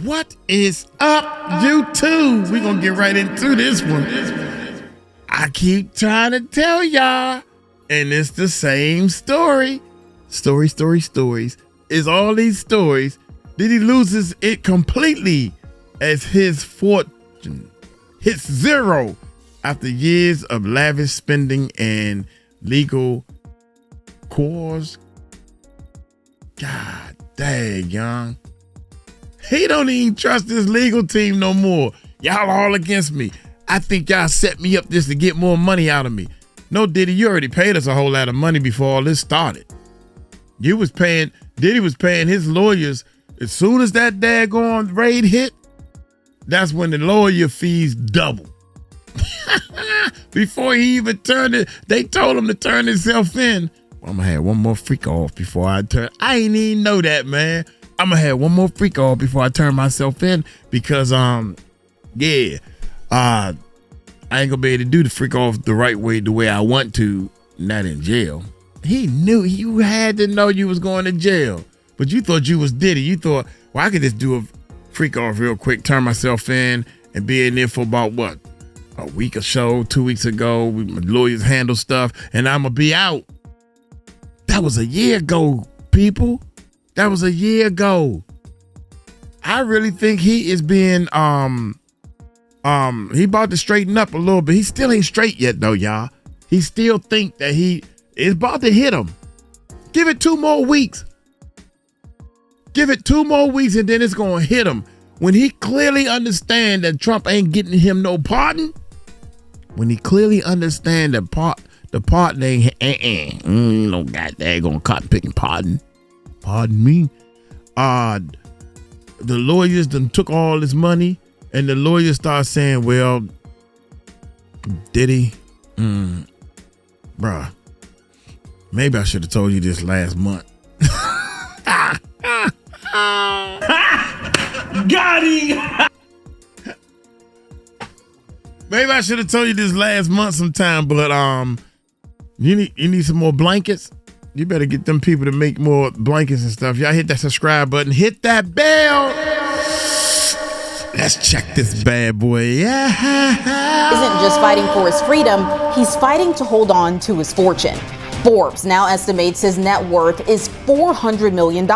What is up, YouTube? We're going to get right into this one. I keep trying to tell y'all, and it's the same story. Stories. It's all these stories. Diddy loses it completely as his fortune hits zero after years of lavish spending and legal cause. God dang, young. He don't even trust his legal team no more. Y'all all against me. I think y'all set me up just to get more money out of me. No, Diddy, you already paid us a whole lot of money before all this started. Diddy was paying his lawyers as soon as that daggone raid hit. That's when the lawyer fees double. Before he even turned it, they told him to turn himself in. Well, I'm gonna have one more freak off before I turn. I ain't even know that, man. I'm gonna have one more freak off before I turn myself in because I ain't gonna be able to do the freak off the right way, the way I want to, not in jail. He knew, you had to know you was going to jail, but you thought you was Diddy. You thought, well, I could just do a freak off real quick, turn myself in, and be in there for about what, a week or so, 2 weeks ago. My lawyers handle stuff, and I'm gonna be out. That was a year ago, people. That was a year ago. I really think he is being he about to straighten up a little bit. He still ain't straight yet though, y'all. He still think that he is about to hit him. Give it 2 more weeks. Give it 2 more weeks and then it's gonna hit him. When he clearly understand that Trump ain't getting him no pardon. When he clearly understand that the pardon ain't no goddamn gonna cotton picking pardon. Pardon me. The lawyers done took all this money, and the lawyers start saying, well, Diddy, bruh, maybe I should have told you this last month. Got him! Maybe I should have told you this last month sometime, but you need some more blankets? You better get them people to make more blankets and stuff. Y'all hit that subscribe button. Hit that bell. Let's check this bad boy. Yeah. Isn't just fighting for his freedom, he's fighting to hold on to his fortune. Forbes now estimates his net worth is $400 million,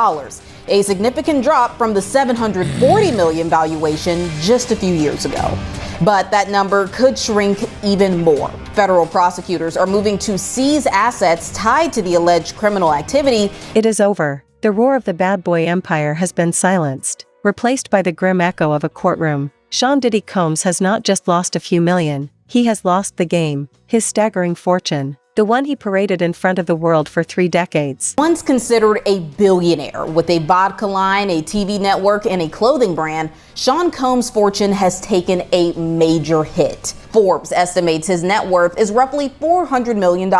a significant drop from the $740 million valuation just a few years ago. But that number could shrink even more. Federal prosecutors are moving to seize assets tied to the alleged criminal activity. It is over. The roar of the bad boy empire has been silenced, replaced by the grim echo of a courtroom. Sean Diddy Combs has not just lost a few million, he has lost the game, his staggering fortune, the one he paraded in front of the world for 3 decades. Once considered a billionaire with a vodka line, a TV network, and a clothing brand, Sean Combs' fortune has taken a major hit. Forbes estimates his net worth is roughly $400 million,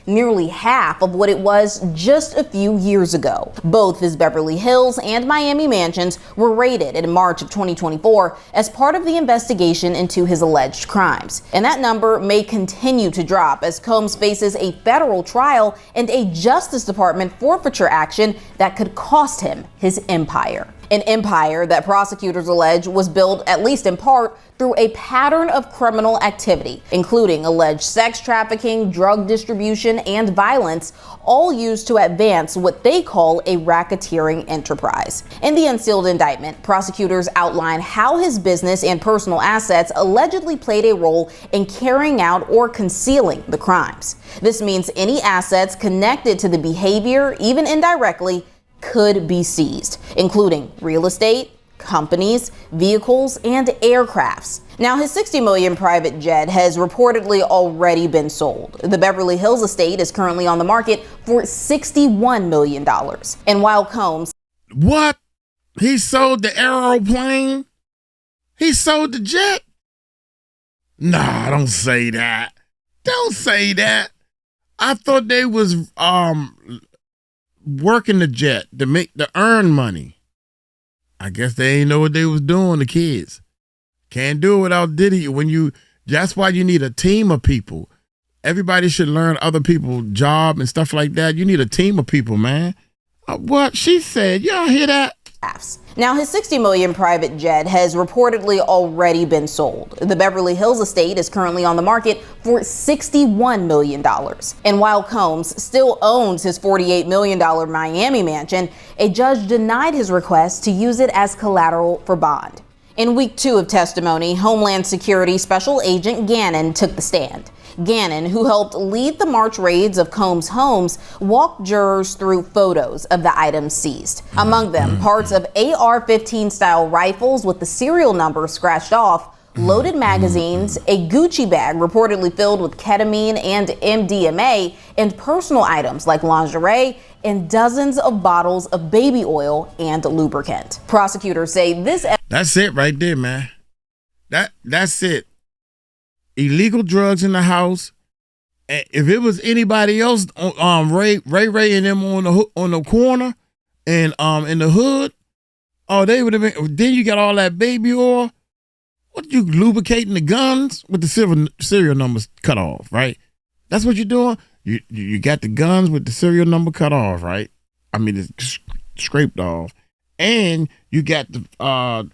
nearly half of what it was just a few years ago. Both his Beverly Hills and Miami mansions were raided in March of 2024 as part of the investigation into his alleged crimes. And that number may continue to drop as Combs faces a federal trial and a Justice Department forfeiture action that could cost him his empire. An empire that prosecutors allege was built, at least in part, through a pattern of criminal activity, including alleged sex trafficking, drug distribution, and violence, all used to advance what they call a racketeering enterprise. In the unsealed indictment, prosecutors outline how his business and personal assets allegedly played a role in carrying out or concealing the crimes. This means any assets connected to the behavior, even indirectly, could be seized, including real estate, companies, vehicles, and aircrafts. Now, his $60 million private jet has reportedly already been sold. The Beverly Hills estate is currently on the market for $61 million. And while Combs... What? He sold the aeroplane? He sold the jet? Nah, don't say that. Don't say that. I thought they was working the jet to earn money. I guess they ain't know what they was doing, the kids. Can't do it without Diddy. That's why you need a team of people. Everybody should learn other people's job and stuff like that. You need a team of people, man. What she said, y'all hear that? Now, his $60 million private jet has reportedly already been sold. The Beverly Hills estate is currently on the market for $61 million. And while Combs still owns his $48 million Miami mansion, a judge denied his request to use it as collateral for bond. In week 2 of testimony, Homeland Security Special Agent Gannon took the stand. Gannon, who helped lead the March raids of Combs' homes, walked jurors through photos of the items seized. Among them, parts of AR-15 style rifles with the serial number scratched off, loaded magazines, a Gucci bag reportedly filled with ketamine and MDMA, and personal items like lingerie and dozens of bottles of baby oil and lubricant. Prosecutors say this... That's it right there, man. That's it. Illegal drugs in the house. If it was anybody else, Ray and them on the corner and in the hood, oh, they would have been. Then you got all that baby oil. What, you lubricating the guns with the serial numbers cut off, right? That's what you're doing. You got the guns with the serial number cut off, right? I mean, it's scraped off, and you got the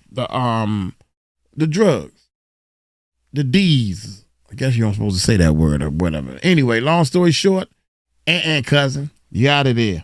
drugs. The D's. I guess you aren't supposed to say that word or whatever. Anyway, long story short, cousin, you out of there.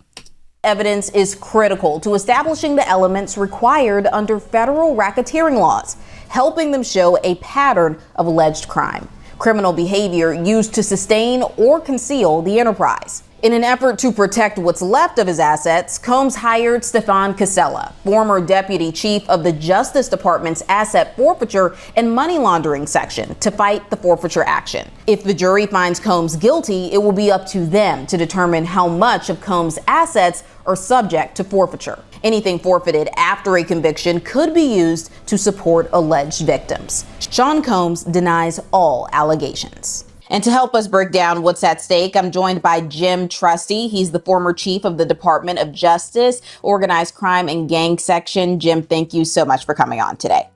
Evidence is critical to establishing the elements required under federal racketeering laws, helping them show a pattern of alleged crime, criminal behavior used to sustain or conceal the enterprise. In an effort to protect what's left of his assets, Combs hired Stefan Casella, former deputy chief of the Justice Department's asset forfeiture and money laundering section, to fight the forfeiture action. If the jury finds Combs guilty, it will be up to them to determine how much of Combs' assets are subject to forfeiture. Anything forfeited after a conviction could be used to support alleged victims. Sean Combs denies all allegations. And to help us break down what's at stake, I'm joined by Jim Trusty. He's the former chief of the Department of Justice, Organized Crime and Gang Section. Jim, thank you so much for coming on today.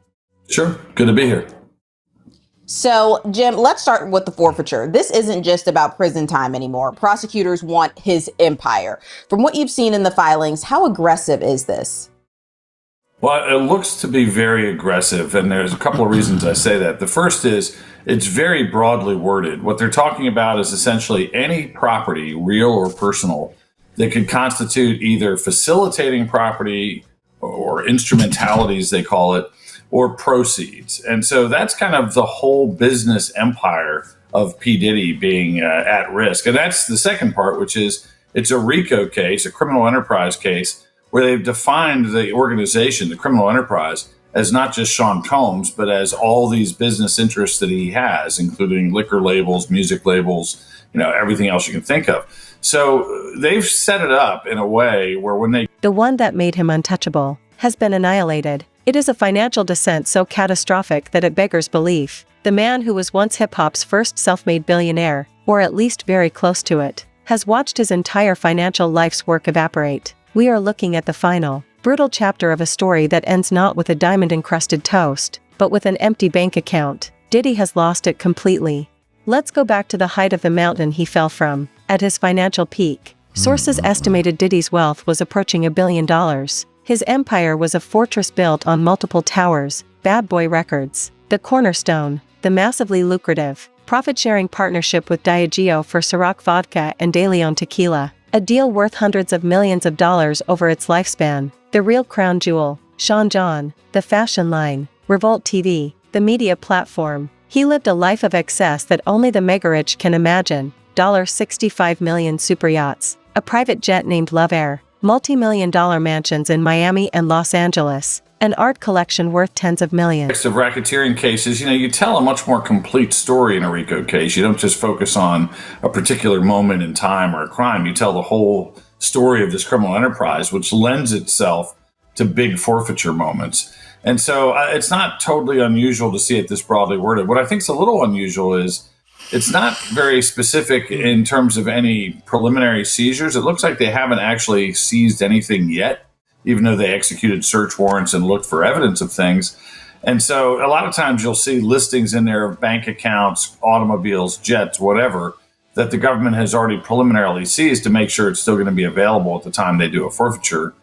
Sure. Good to be here. So, Jim, let's start with the forfeiture. This isn't just about prison time anymore. Prosecutors want his empire. From what you've seen in the filings, how aggressive is this? Well, it looks to be very aggressive, and there's a couple of reasons I say that. The first is it's very broadly worded. What they're talking about is essentially any property, real or personal, that could constitute either facilitating property or instrumentalities, they call it, or proceeds. And so that's kind of the whole business empire of P. Diddy being at risk. And that's the second part, which is it's a RICO case, a criminal enterprise case, where they've defined the organization, the criminal enterprise, as not just Sean Combs, but as all these business interests that he has, including liquor labels, music labels, everything else you can think of. So they've set it up in a way where when they... The one that made him untouchable has been annihilated. It is a financial descent so catastrophic that it beggars belief. The man who was once hip-hop's first self-made billionaire, or at least very close to it, has watched his entire financial life's work evaporate. We are looking at the final, brutal chapter of a story that ends not with a diamond-encrusted toast, but with an empty bank account. Diddy has lost it completely. Let's go back to the height of the mountain he fell from. At his financial peak, sources estimated Diddy's wealth was approaching $1 billion. His empire was a fortress built on multiple towers, Bad Boy Records, the cornerstone, the massively lucrative, profit-sharing partnership with Diageo for Ciroc Vodka and De Leon Tequila, a deal worth hundreds of millions of dollars over its lifespan. The real crown jewel, Sean John, the fashion line, Revolt TV, the media platform. He lived a life of excess that only the mega-rich can imagine. $65 million super yachts, a private jet named Love Air, multi-million-dollar mansions in Miami and Los Angeles, an art collection worth tens of millions. Of racketeering cases, you tell a much more complete story in a RICO case. You don't just focus on a particular moment in time or a crime. You tell the whole story of this criminal enterprise, which lends itself to big forfeiture moments. And so it's not totally unusual to see it this broadly worded. What I think is a little unusual is it's not very specific in terms of any preliminary seizures. It looks like they haven't actually seized anything yet, even though they executed search warrants and looked for evidence of things. And so a lot of times you'll see listings in there of bank accounts, automobiles, jets, whatever, that the government has already preliminarily seized to make sure it's still going to be available at the time they do a forfeiture.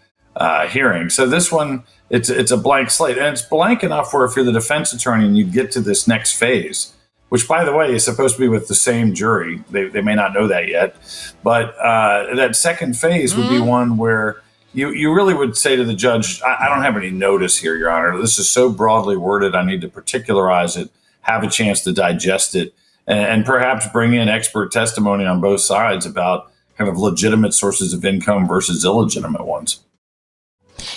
hearing. So this one, it's a blank slate, and it's blank enough where if you're the defense attorney and you get to this next phase, which, by the way, is supposed to be with the same jury. They may not know that yet. But that second phase would be one where you really would say to the judge, I don't have any notice here, Your Honor. This is so broadly worded. I need to particularize it, have a chance to digest it, and perhaps bring in expert testimony on both sides about kind of legitimate sources of income versus illegitimate ones.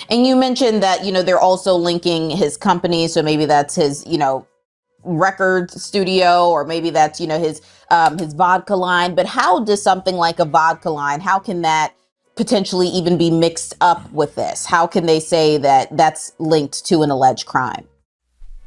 And you mentioned that, they're also linking his company. So maybe that's his, record studio, or maybe that's his vodka line. But how does something like a vodka line, how can that potentially even be mixed up with this? How can they say that that's linked to an alleged crime?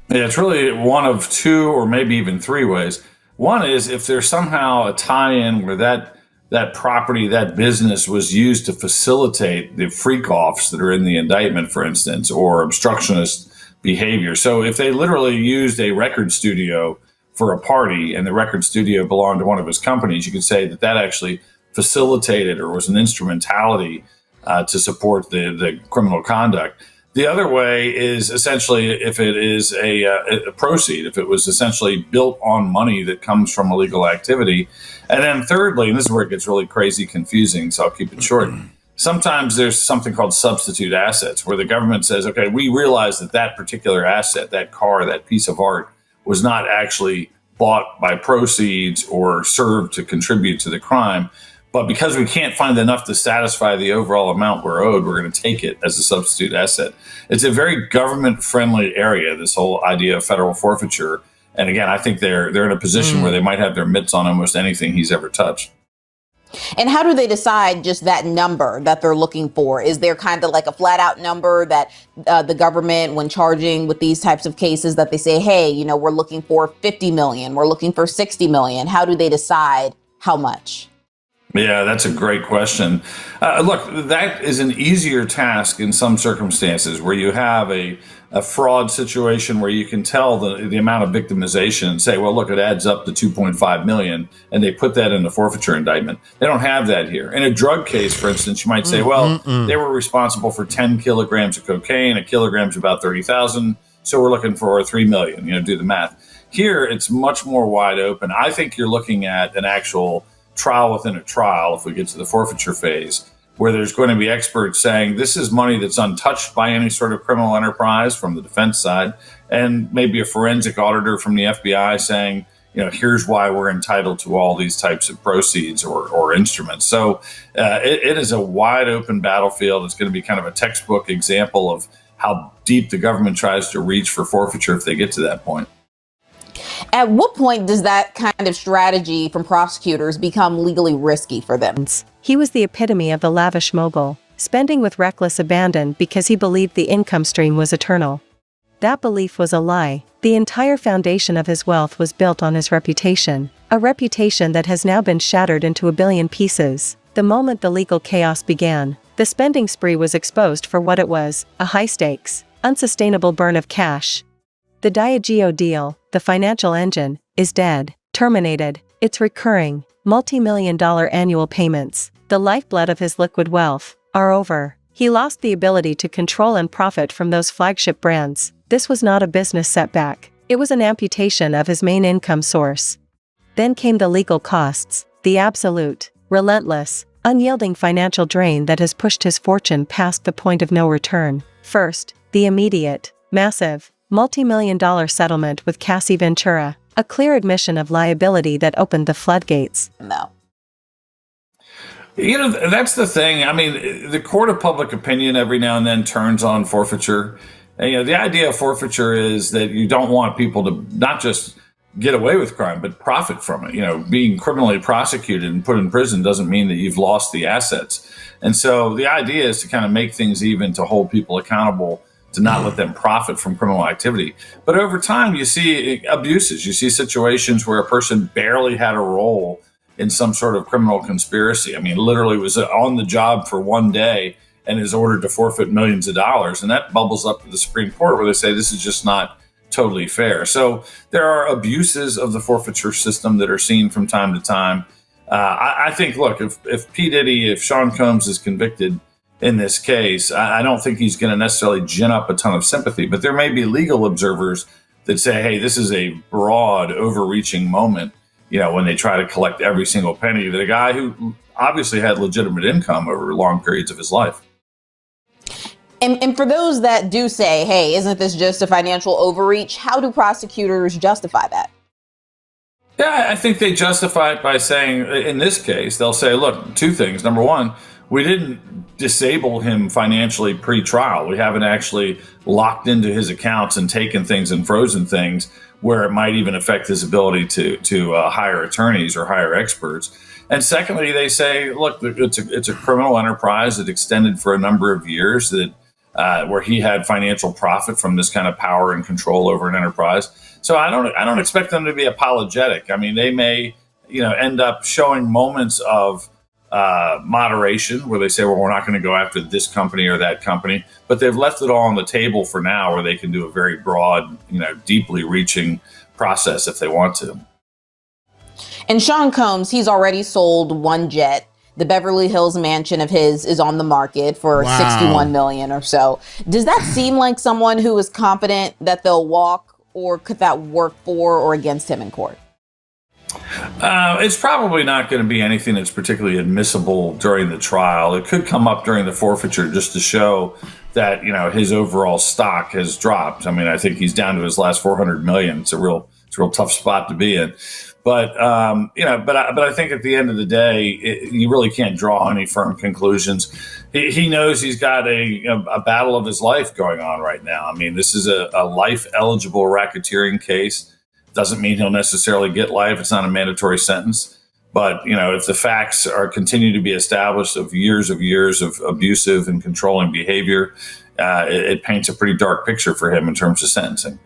Yeah, it's really one of two or maybe even three ways. One is if there's somehow a tie-in where that property, that business was used to facilitate the freak-offs that are in the indictment, for instance, or obstructionist behavior. So if they literally used a record studio for a party and the record studio belonged to one of his companies, you could say that actually facilitated or was an instrumentality to support the criminal conduct. The other way is essentially if it is a proceed, if it was essentially built on money that comes from illegal activity. And then thirdly, and this is where it gets really crazy confusing, so I'll keep it short. Sometimes there's something called substitute assets where the government says, okay, we realize that particular asset, that car, that piece of art was not actually bought by proceeds or served to contribute to the crime. But because we can't find enough to satisfy the overall amount we're owed, we're going to take it as a substitute asset. It's a very government-friendly area, this whole idea of federal forfeiture. And again, I think they're in a position where they might have their mitts on almost anything he's ever touched. And how do they decide just that number that they're looking for? Is there kind of like a flat out number that the government, when charging with these types of cases, that they say, hey, we're looking for 50 million, we're looking for 60 million. How do they decide how much? Yeah, that's a great question. Look, that is an easier task in some circumstances where you have a fraud situation where you can tell the amount of victimization and say, well, look, it adds up to 2.5 million, and they put that in the forfeiture indictment. They don't have that here. In a drug case, for instance, you might say, well, they were responsible for 10 kilograms of cocaine. A kilogram's about 30,000. So we're looking for 3 million, do the math. Here, it's much more wide open. I think you're looking at an actual trial within a trial, if we get to the forfeiture phase, where there's going to be experts saying this is money that's untouched by any sort of criminal enterprise from the defense side, and maybe a forensic auditor from the FBI saying, here's why we're entitled to all these types of proceeds or instruments. So it is a wide open battlefield. It's going to be kind of a textbook example of how deep the government tries to reach for forfeiture if they get to that point. At what point does that kind of strategy from prosecutors become legally risky for them? He was the epitome of the lavish mogul, spending with reckless abandon because he believed the income stream was eternal. That belief was a lie. The entire foundation of his wealth was built on his reputation, a reputation that has now been shattered into a billion pieces. The moment the legal chaos began, the spending spree was exposed for what it was, a high-stakes, unsustainable burn of cash. The Diageo deal, the financial engine, is dead, terminated. Its recurring, multi-million-dollar annual payments, the lifeblood of his liquid wealth, are over. He lost the ability to control and profit from those flagship brands. This was not a business setback. It was an amputation of his main income source. Then came the legal costs, the absolute, relentless, unyielding financial drain that has pushed his fortune past the point of no return. First, the immediate, massive, multi-million-dollar settlement with Cassie Ventura, a clear admission of liability that opened the floodgates. No. That's the thing. I mean, the court of public opinion every now and then turns on forfeiture. And, the idea of forfeiture is that you don't want people to not just get away with crime, but profit from it. Being criminally prosecuted and put in prison doesn't mean that you've lost the assets. And so the idea is to kind of make things even, to hold people accountable, to not let them profit from criminal activity. But over time, you see abuses. You see situations where a person barely had a role in some sort of criminal conspiracy. I mean, literally was on the job for one day and is ordered to forfeit millions of dollars. And that bubbles up to the Supreme Court where they say this is just not totally fair. So there are abuses of the forfeiture system that are seen from time to time. I think, look, if P. Diddy, if Sean Combs is convicted, in this case, I don't think he's going to necessarily gin up a ton of sympathy, but there may be legal observers that say, hey, this is a broad, overreaching moment, when they try to collect every single penny that a guy who obviously had legitimate income over long periods of his life. And for those that do say, hey, isn't this just a financial overreach? How do prosecutors justify that? Yeah, I think they justify it by saying, in this case, they'll say, look, two things. Number one, we didn't disable him financially pre-trial. We haven't actually locked into his accounts and taken things and frozen things where it might even affect his ability to hire attorneys or hire experts. And secondly, they say, look, it's a criminal enterprise that extended for a number of years that where he had financial profit from this kind of power and control over an enterprise. So I don't expect them to be apologetic. I mean, they may end up showing moments of moderation where they say, well, we're not going to go after this company or that company, but they've left it all on the table for now where they can do a very broad, deeply reaching process if they want to. And Sean Combs, he's already sold one jet. The Beverly Hills mansion of his is on the market for $61 million or so. Does that seem like someone who is confident that they'll walk, or could that work for or against him in court? It's probably not going to be anything that's particularly admissible during the trial. It could come up during the forfeiture just to show that, his overall stock has dropped. I mean, I think he's down to his last 400 million. It's a real tough spot to be in. But I think at the end of the day, you really can't draw any firm conclusions. He knows he's got a battle of his life going on right now. I mean, this is a life eligible racketeering case. Doesn't mean he'll necessarily get life. It's not a mandatory sentence. But, if the facts continue to be established of years of abusive and controlling behavior, it paints a pretty dark picture for him in terms of sentencing.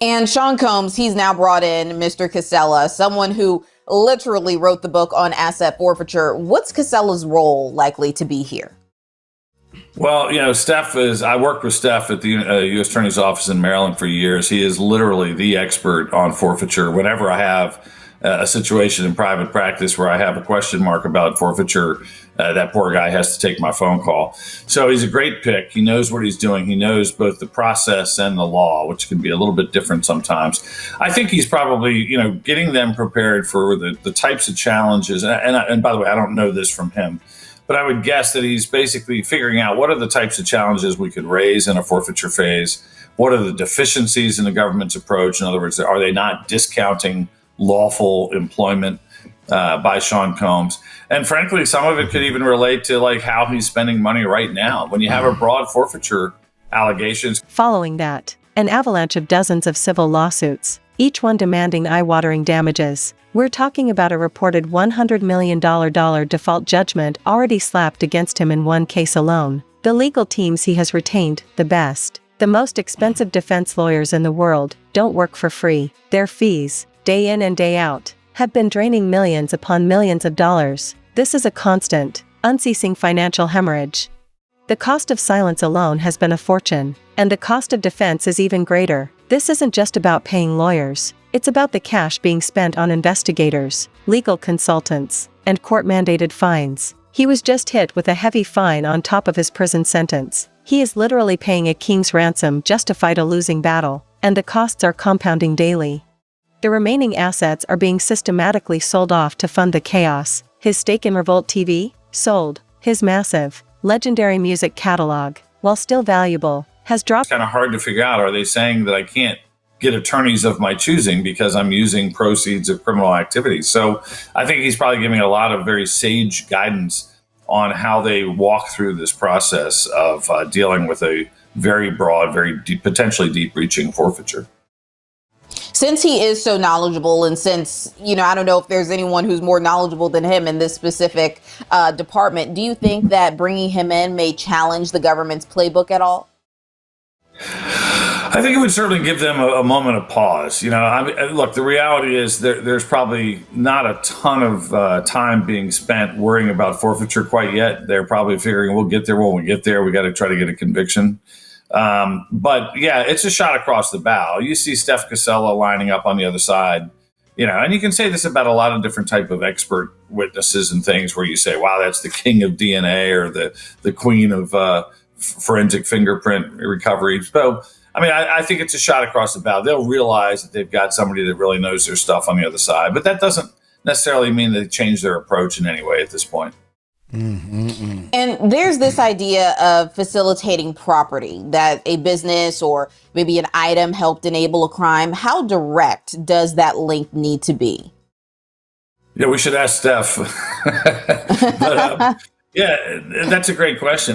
And Sean Combs, he's now brought in Mr. Casella, someone who literally wrote the book on asset forfeiture. What's Casella's role likely to be here? Well, I worked with Steph at the U.S. Attorney's Office in Maryland for years. He is literally the expert on forfeiture. Whenever I have a situation in private practice where I have a question mark about forfeiture, that poor guy has to take my phone call. So he's a great pick. He knows what he's doing. He knows both the process and the law, which can be a little bit different sometimes. I think he's probably, getting them prepared for the types of challenges. And by the way, I don't know this from him, but I would guess that he's basically figuring out what are the types of challenges we could raise in a forfeiture phase. What are the deficiencies in the government's approach? In other words, are they not discounting lawful employment by Sean Combs? And frankly, some of it could even relate to like how he's spending money right now. When you have a broad forfeiture allegations. Following that, an avalanche of dozens of civil lawsuits, each one demanding eye-watering damages. We're talking about a reported $100 million default judgment already slapped against him in one case alone. The legal teams he has retained, the best, the most expensive defense lawyers in the world, don't work for free. Their fees, day in and day out, have been draining millions upon millions of dollars. This is a constant, unceasing financial hemorrhage. The cost of silence alone has been a fortune, and the cost of defense is even greater. This isn't just about paying lawyers, it's about the cash being spent on investigators, legal consultants, and court-mandated fines. He was just hit with a heavy fine on top of his prison sentence. He is literally paying a king's ransom just to fight a losing battle, and the costs are compounding daily. The remaining assets are being systematically sold off to fund the chaos. His stake in Revolt TV, sold. His massive, legendary music catalog, while still valuable, has dropped. It's kind of hard to figure out. Are they saying that I can't get attorneys of my choosing because I'm using proceeds of criminal activity? So I think he's probably giving a lot of very sage guidance on how they walk through this process of dealing with a very broad, very deep, potentially deep-reaching forfeiture. Since he is so knowledgeable, and since, I don't know if there's anyone who's more knowledgeable than him in this specific department, do you think that bringing him in may challenge the government's playbook at all? I think it would certainly give them a moment of pause. Look, the reality is there's probably not a ton of time being spent worrying about forfeiture quite yet. They're probably figuring we'll get there when we get there. We got to try to get a conviction. But yeah, it's a shot across the bow. You see Steph Casella lining up on the other side, And you can say this about a lot of different type of expert witnesses and things where you say, wow, that's the king of DNA or the queen of forensic fingerprint recovery. So, I think it's a shot across the bow. They'll realize that they've got somebody that really knows their stuff on the other side, but that doesn't necessarily mean they change their approach in any way at this point. And there's this idea of facilitating property, that a business or maybe an item helped enable a crime. How direct does that link need to be? Yeah, we should ask Steph. But yeah, that's a great question.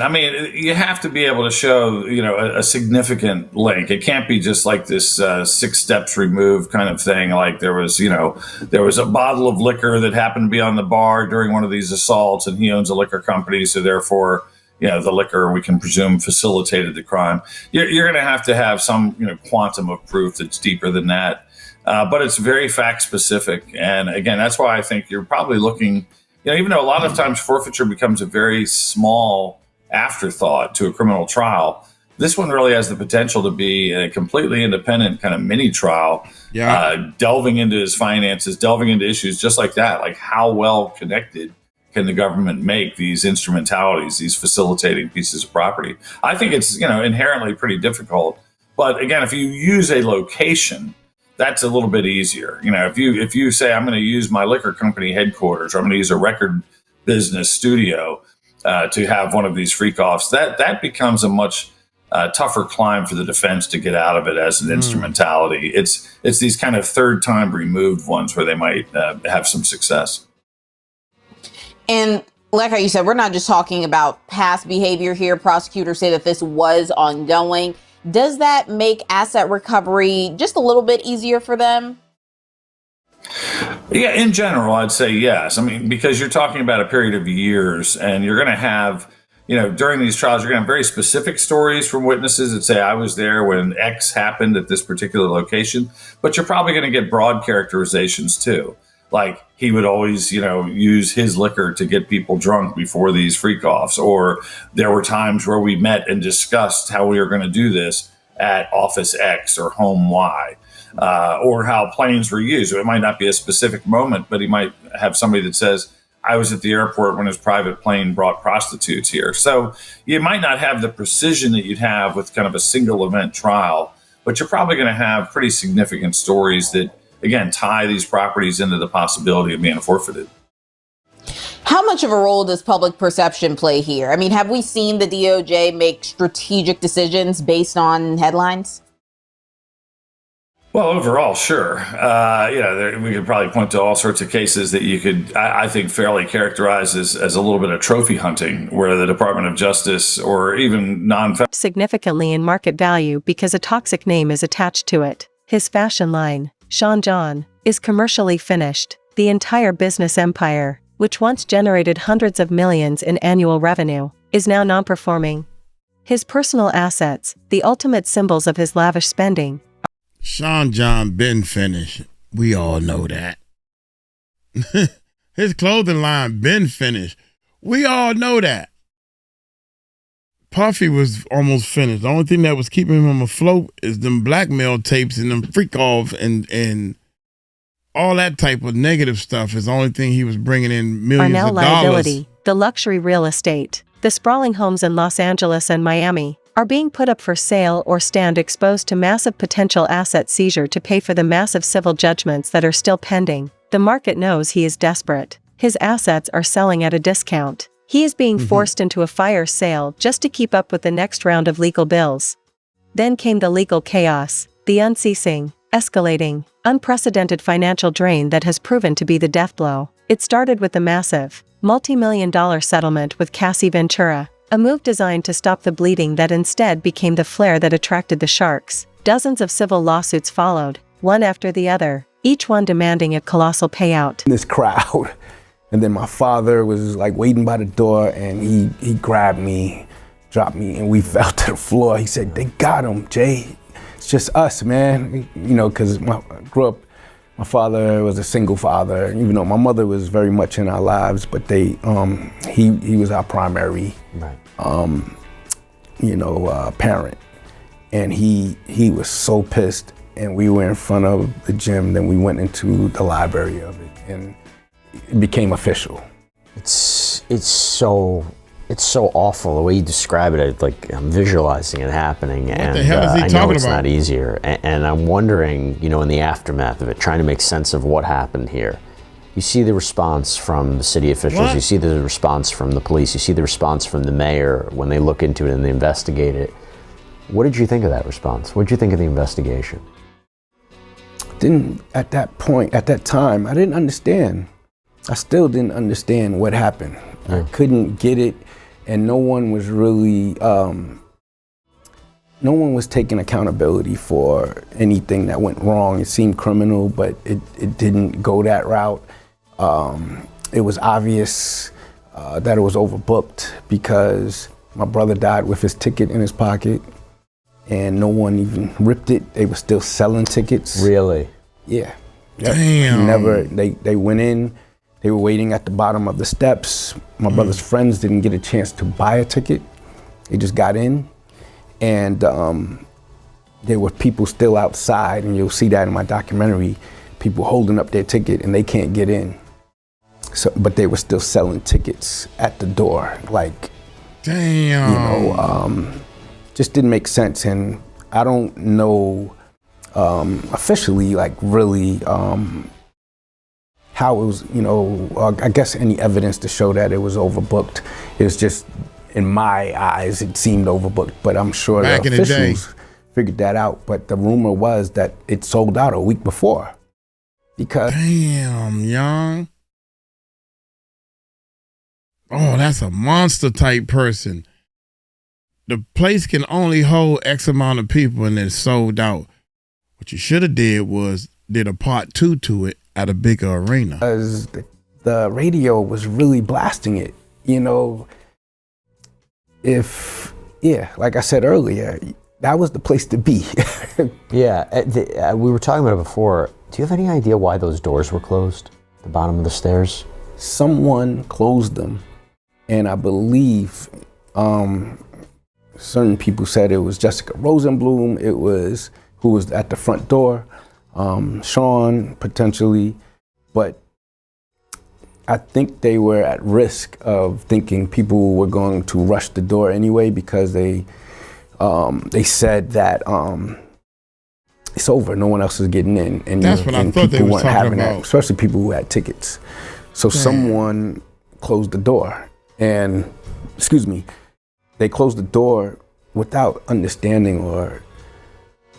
You have to be able to show, a significant link. It can't be just like this 6 steps removed kind of thing. Like there was a bottle of liquor that happened to be on the bar during one of these assaults, and he owns a liquor company, so therefore, the liquor, we can presume, facilitated the crime. You're going to have some, quantum of proof that's deeper than that. But it's very fact specific. And again, that's why I think you're probably looking, even though a lot of times forfeiture becomes a very small afterthought to a criminal trial, this one really has the potential to be a completely independent kind of mini trial, delving into his finances, delving into issues just like that. Like, how well connected can the government make these instrumentalities, these facilitating pieces of property? I think it's, inherently pretty difficult. But again, if you use a location, that's a little bit easier. If you say, I'm going to use my liquor company headquarters, or I'm going to use a record business studio to have one of these freak offs, that becomes a much tougher climb for the defense to get out of it as an instrumentality. It's these kind of third time removed ones where they might have some success. And like you said, we're not just talking about past behavior here. Prosecutors say that this was ongoing. Does that make asset recovery just a little bit easier for them? Yeah, in general, I'd say yes. Because you're talking about a period of years, and you're going to have, during these trials, you're going to have very specific stories from witnesses that say, I was there when X happened at this particular location. But you're probably going to get broad characterizations too. Like, he would always, use his liquor to get people drunk before these freak offs. Or there were times where we met and discussed how we were going to do this at office X or home Y, or how planes were used. It might not be a specific moment, but he might have somebody that says, I was at the airport when his private plane brought prostitutes here. So you might not have the precision that you'd have with kind of a single event trial, but you're probably going to have pretty significant stories that, again, tie these properties into the possibility of being forfeited. How much of a role does public perception play here? Have we seen the DOJ make strategic decisions based on headlines? Well, overall, sure. We could probably point to all sorts of cases that you could, I think, fairly characterize as a little bit of trophy hunting, where the Department of Justice or even non-federal significantly in market value because a toxic name is attached to it. His fashion line, Sean John, is commercially finished. The entire business empire, which once generated hundreds of millions in annual revenue, is now non-performing. His personal assets, the ultimate symbols of his lavish spending. Sean John been finished. We all know that. His clothing line been finished. We all know that. Puffy was almost finished. The only thing that was keeping him afloat is them blackmail tapes and them freak off and all that type of negative stuff is the only thing he was bringing in millions are now of liability. dollars. The luxury real estate, the sprawling homes in Los Angeles and Miami, are being put up for sale or stand exposed to massive potential asset seizure to pay for the massive civil judgments that are still pending. The market knows he is desperate. His assets are selling at a discount. He is being forced into a fire sale just to keep up with the next round of legal bills. Then came the legal chaos, the unceasing, escalating, unprecedented financial drain that has proven to be the death blow. It started with the massive, multi-million-dollar settlement with Cassie Ventura, a move designed to stop the bleeding that instead became the flare that attracted the sharks. Dozens of civil lawsuits followed, one after the other, each one demanding a colossal payout. This crowd. And then my father was like waiting by the door, and he grabbed me, dropped me, and we fell to the floor. He said, "They got him, Jay. It's just us, man." Because I grew up, my father was a single father, even though my mother was very much in our lives, but he was our primary, parent. And he was so pissed. and we were in front of the gym. Then we went into the library of it, and it became official. It's so awful the way you describe it. Like I'm visualizing it happening, What and the hell is he I know talking it's about? not easier. And I'm wondering, you know, in the aftermath of it, trying to make sense of what happened here. You see the response from the city officials. What? You see the response from the police. You see the response from the mayor when they look into it and they investigate it. What did you think of that response? What did you think of the investigation? At that time, I didn't understand. I still didn't understand what happened. I couldn't get it, and no one was really, no one was taking accountability for anything that went wrong. It seemed criminal, but it didn't go that route. It was obvious that it was overbooked because my brother died with his ticket in his pocket, and no one even ripped it. They were still selling tickets. Really? Yeah. Damn. They went in. They were waiting at the bottom of the steps. My brother's friends didn't get a chance to buy a ticket. They just got in, and there were people still outside, and you'll see that in my documentary. People holding up their ticket and they can't get in. So, but they were still selling tickets at the door. Like, Damn. you know, just didn't make sense. And I don't know officially, like really, how it was, you know, I guess any evidence to show that it was overbooked. It was just, in my eyes, it seemed overbooked, but I'm sure Back the in the day. officials figured that out. But the rumor was that it sold out a week before. Because Damn, young. Oh, that's a monster type person. The place can only hold X amount of people and it's sold out. What you should have did a part 2 to it at a bigger arena. as the radio was really blasting it, you know, like I said earlier, that was the place to be. Yeah, we were talking about it before. Do you have any idea why those doors were closed? The bottom of the stairs? Someone closed them, and I believe certain people said it was Jessica Rosenblum, who was at the front door, Sean potentially, but I think they were at risk of thinking people were going to rush the door anyway because they said that it's over, no one else is getting in, and That's what I and thought they people was weren't talking having that, about. especially people who had tickets. So someone closed the door, and they closed the door without understanding or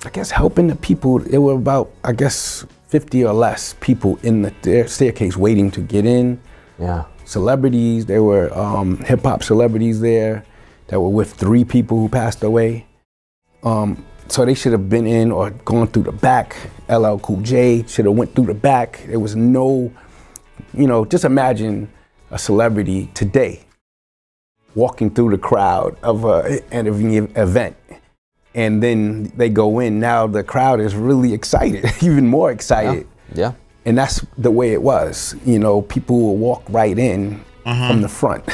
I guess helping the people. There were about, I guess, 50 or less people in the staircase waiting to get in. Yeah. Celebrities, there were hip hop celebrities there that were with 3 people who passed away. So they should have been in or gone through the back. LL Cool J should have went through the back. There was no, just imagine a celebrity today walking through the crowd of an event, and then they go in. Now the crowd is really excited, even more excited. Yeah. And that's the way it was. People will walk right in from the front,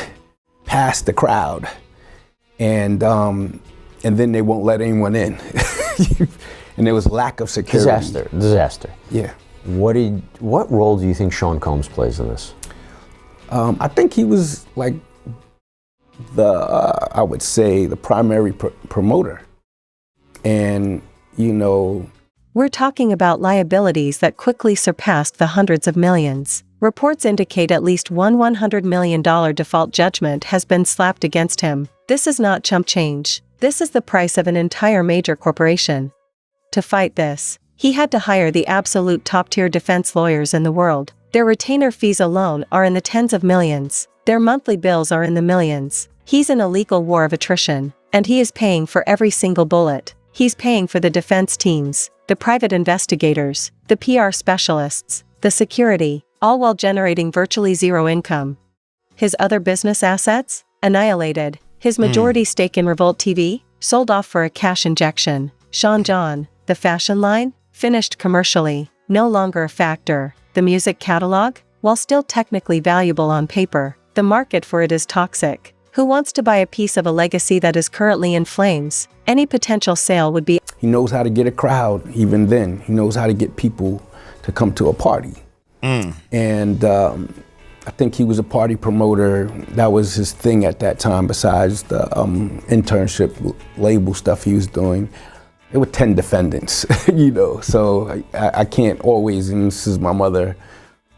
past the crowd, and then they won't let anyone in. And there was lack of security. Disaster. Yeah. What role do you think Sean Combs plays in this? I think he was like I would say the primary promoter. And, We're talking about liabilities that quickly surpassed the hundreds of millions. Reports indicate at least one $100 million default judgment has been slapped against him. This is not chump change. This is the price of an entire major corporation. To fight this, he had to hire the absolute top-tier defense lawyers in the world. Their retainer fees alone are in the tens of millions. Their monthly bills are in the millions. He's in a legal war of attrition, and he is paying for every single bullet. He's paying for the defense teams, the private investigators, the PR specialists, the security, all while generating virtually zero income. His other business assets? Annihilated. His majority stake in Revolt TV? Sold off for a cash injection. Sean John, the fashion line? Finished commercially. No longer a factor. The music catalog? While still technically valuable on paper, the market for it is toxic. Who wants to buy a piece of a legacy that is currently in flames? Any potential sale would be. He knows how to get a crowd, even then. He knows how to get people to come to a party. And I think he was a party promoter. That was his thing at that time, besides the internship label stuff he was doing. There were 10 defendants, you know, so I can't always, and this is my mother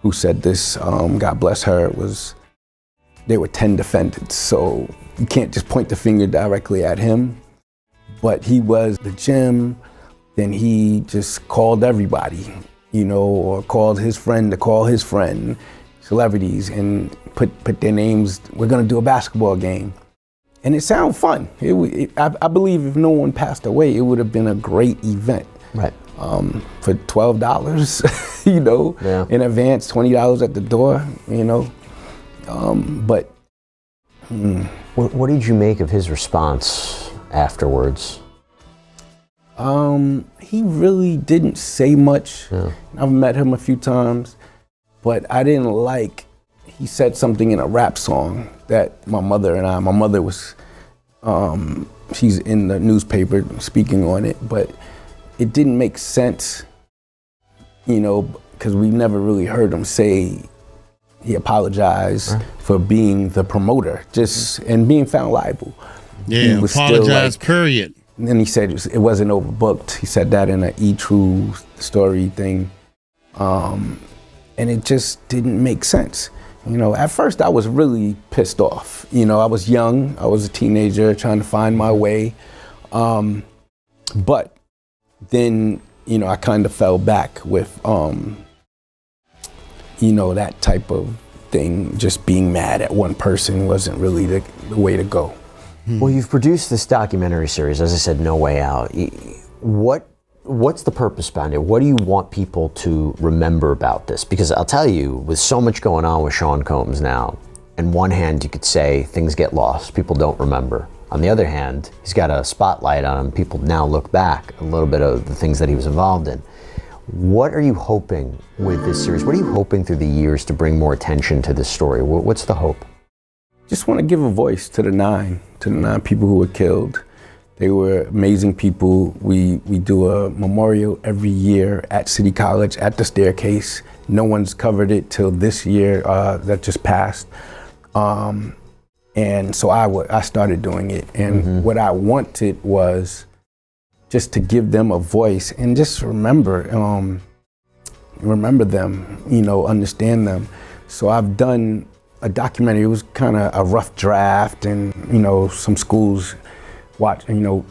who said this, God bless her, there were 10 defendants, so you can't just point the finger directly at him. But he was the gym, then he just called everybody, you know, or called his friend to call his friend, celebrities, and put their names. We're gonna do a basketball game. And it sounded fun. I believe if no one passed away, it would have been a great event. Right. For $12, you know, in advance, $20 at the door, you know. What did you make of his response afterwards? He really didn't say much. Yeah. I've met him a few times, but I didn't like, he said something in a rap song that my mother was, she's in the newspaper speaking on it, but it didn't make sense, you know, because we never really heard him say he apologized for being the promoter, and being found liable. Yeah, apologize, period. And then he said it wasn't overbooked. He said that in an E-True story thing. And it just didn't make sense. You know, at first I was really pissed off. You know, I was young, I was a teenager trying to find my way. But then, you know, I kind of fell back with, you know, that type of thing. Just being mad at one person wasn't really the way to go. Well, you've produced this documentary series, as I said, No Way Out. What's the purpose behind it? What do you want people to remember about this? Because I'll tell you, with so much going on with Sean Combs now, on one hand, you could say things get lost, people don't remember. On the other hand, he's got a spotlight on him. People now look back a little bit of the things that he was involved in. What are you hoping with this series? What are you hoping through the years to bring more attention to this story? What's the hope? Just want to give a voice to the nine people who were killed. They were amazing people. We do a memorial every year at City College at the staircase. No one's covered it till this year that just passed. And so I started doing it. And what I wanted was just to give them a voice and just remember them, you know, understand them. So I've done a documentary. It was kind of a rough draft, and, you know, some schools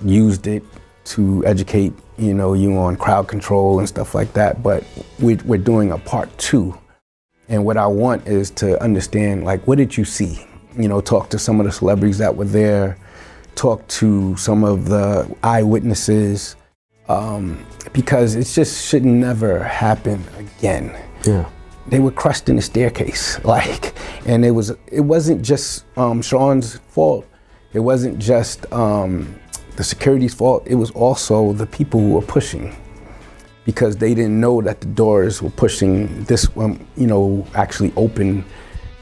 used it to educate, you know, you on crowd control and stuff like that. But we're doing a part 2. And what I want is to understand, like, what did you see? You know, talk to some of the celebrities that were there, talk to some of the eyewitnesses, because it just should never happen again. Yeah. They were crushed in the staircase, and it wasn't just Sean's fault. It wasn't just the security's fault. It was also the people who were pushing, because they didn't know that the doors were pushing this, you know, actually open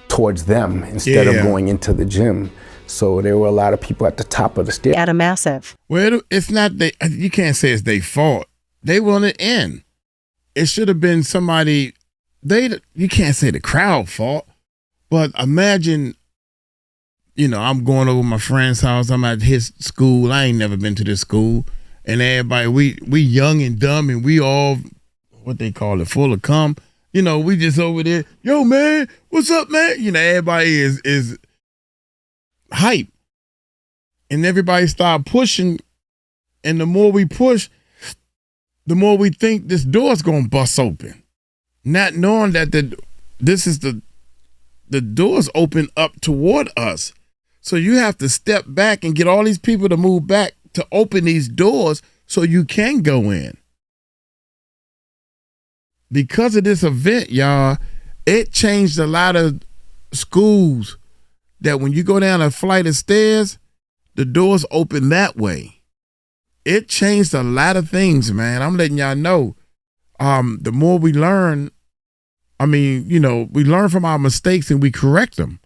towards them instead of going into the gym. So there were a lot of people at the top of the stairs. At a massive. Well, it's not you can't say it's their fault. They want it in. It should have been somebody. You can't say the crowd fault, but imagine, you know, I'm going over my friend's house. I'm at his school. I ain't never been to this school, and everybody, we young and dumb, and we all, what they call it, full of cum. You know, we just over there. Yo, man, what's up, man? You know, everybody is hype, and everybody start pushing, and the more we push, the more we think this door's gonna bust open. Not knowing that the doors open up toward us. So you have to step back and get all these people to move back to open these doors so you can go in. Because of this event, y'all, it changed a lot of schools that when you go down a flight of stairs, the doors open that way. It changed a lot of things, man. I'm letting y'all know. The more we learn, I mean, you know, we learn from our mistakes and we correct them.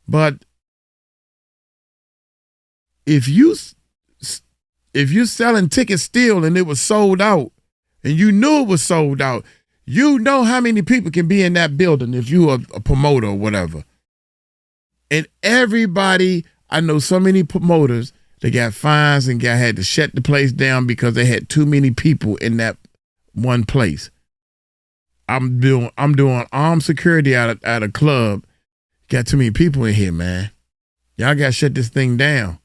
But if you selling tickets still and it was sold out, and you knew it was sold out, you know how many people can be in that building if you are a promoter or whatever. And everybody, I know so many promoters, they got fines and had to shut the place down because they had too many people in that one place. I'm doing armed security at a club. Got too many people in here, man. Y'all got to shut this thing down.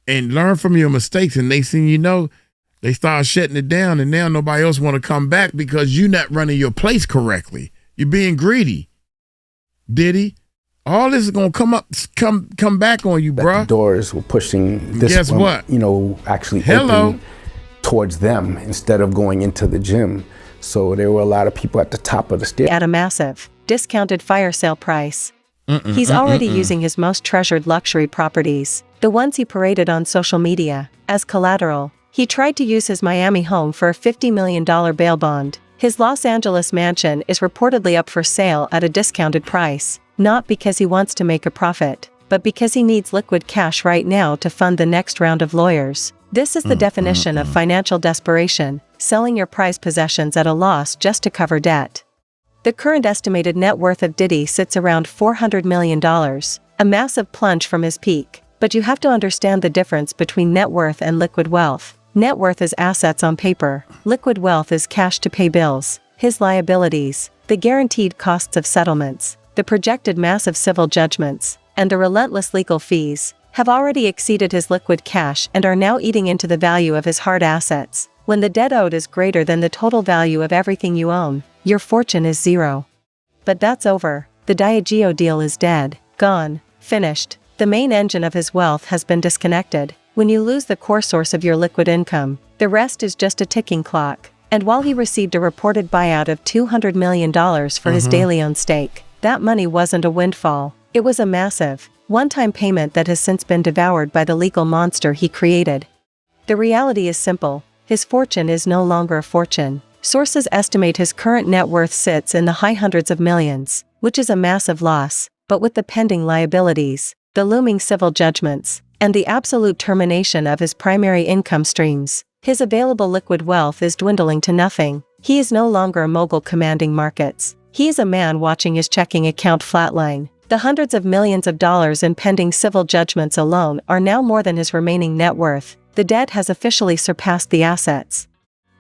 And learn from your mistakes. And next thing you know, they start shutting it down, and now nobody else want to come back because you're not running your place correctly. You're being greedy. Diddy, all this is gonna come back on you, bruh. The doors were pushing this. Guess what? Actually open towards them instead of going into the gym. So there were a lot of people at the top of the stairs. At a massive, discounted fire sale price. He's already using his most treasured luxury properties, the ones he paraded on social media, as collateral. He tried to use his Miami home for a $50 million bail bond. His Los Angeles mansion is reportedly up for sale at a discounted price, not because he wants to make a profit, but because he needs liquid cash right now to fund the next round of lawyers. This is the definition of financial desperation, selling your prized possessions at a loss just to cover debt. The current estimated net worth of Diddy sits around $400 million, a massive plunge from his peak. But you have to understand the difference between net worth and liquid wealth. Net worth is assets on paper. Liquid wealth is cash to pay bills, his liabilities, the guaranteed costs of settlements, the projected massive civil judgments, and the relentless legal fees, have already exceeded his liquid cash and are now eating into the value of his hard assets. When the debt owed is greater than the total value of everything you own, your fortune is zero. But that's over. The Diageo deal is dead, gone, finished. The main engine of his wealth has been disconnected. When you lose the core source of your liquid income, the rest is just a ticking clock. And while he received a reported buyout of $200 million for his daily owned stake, that money wasn't a windfall. It was a massive, one-time payment that has since been devoured by the legal monster he created. The reality is simple. His fortune is no longer a fortune. Sources estimate his current net worth sits in the high hundreds of millions, which is a massive loss. But with the pending liabilities, the looming civil judgments, and the absolute termination of his primary income streams, his available liquid wealth is dwindling to nothing. He is no longer a mogul commanding markets. He is a man watching his checking account flatline. The hundreds of millions of dollars in pending civil judgments alone are now more than his remaining net worth. The debt has officially surpassed the assets.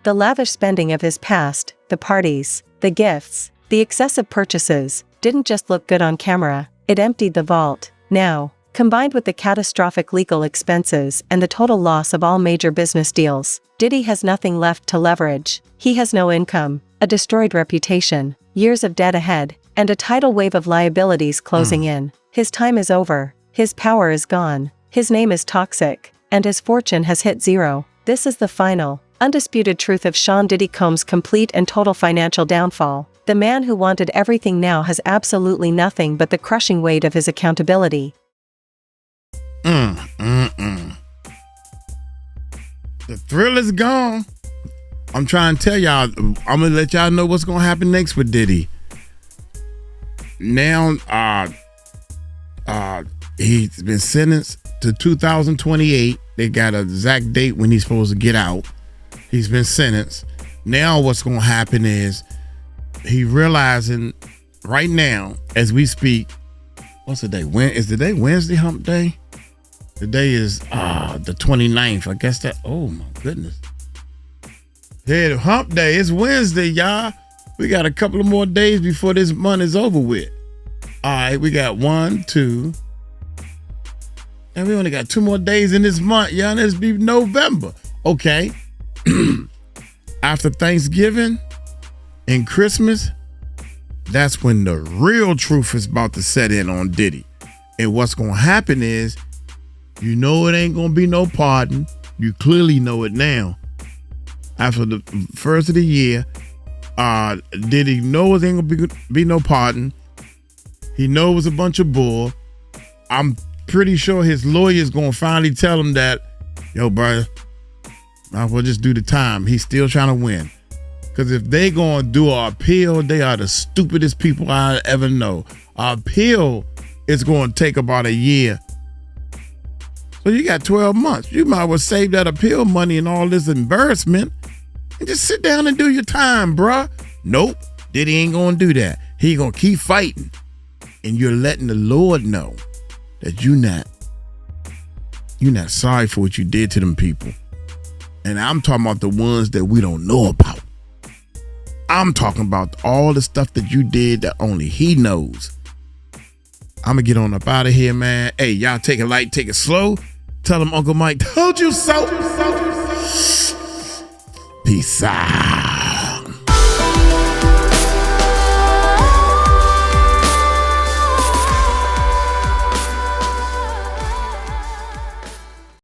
The lavish spending of his past, the parties, the gifts, the excessive purchases, didn't just look good on camera, it emptied the vault. Now, combined with the catastrophic legal expenses and the total loss of all major business deals, Diddy has nothing left to leverage. He has no income, a destroyed reputation, years of debt ahead, and a tidal wave of liabilities closing in. His time is over, his power is gone, his name is toxic, and his fortune has hit zero. This is the final, undisputed truth of Sean Diddy Combs' complete and total financial downfall. The man who wanted everything now has absolutely nothing but the crushing weight of his accountability. The thrill is gone. I'm trying to tell y'all, I'm gonna let y'all know what's gonna happen next with Diddy. Now, he's been sentenced to 2028. They got an exact date when he's supposed to get out. He's been sentenced. Now what's gonna happen is he realizing right now, as we speak, what's the day? When is the day? Wednesday hump day? The day is the 29th. I guess that, oh my goodness. Yeah, the hump day. It's Wednesday, y'all. We got a couple of more days before this month is over with. All right, we got 1, 2. And we only got 2 more days in this month, y'all. This be November. Okay. After Thanksgiving and Christmas, that's when the real truth is about to set in on Diddy. And what's going to happen is, you know it ain't going to be no pardon. You clearly know it now. After the first of the year, Diddy knows ain't going to be no pardon. He knows it was a bunch of bull. I'm pretty sure his lawyer's going to finally tell him that, yo, brother, might as well just do the time. He's still trying to win. Because if they going to do an appeal, they are the stupidest people I ever know. An appeal is going to take about a year. So you got 12 months. You might well save that appeal money and all this embarrassment and just sit down and do your time, bruh. Nope, Diddy ain't gonna do that. He gonna keep fighting. And you're letting the Lord know that you're not sorry for what you did to them people. And I'm talking about the ones that we don't know about. I'm talking about all the stuff that you did that only he knows. I'm gonna get on up out of here, man. Hey, y'all take it light, take it slow. Tell him Uncle Mike told you so. Peace out.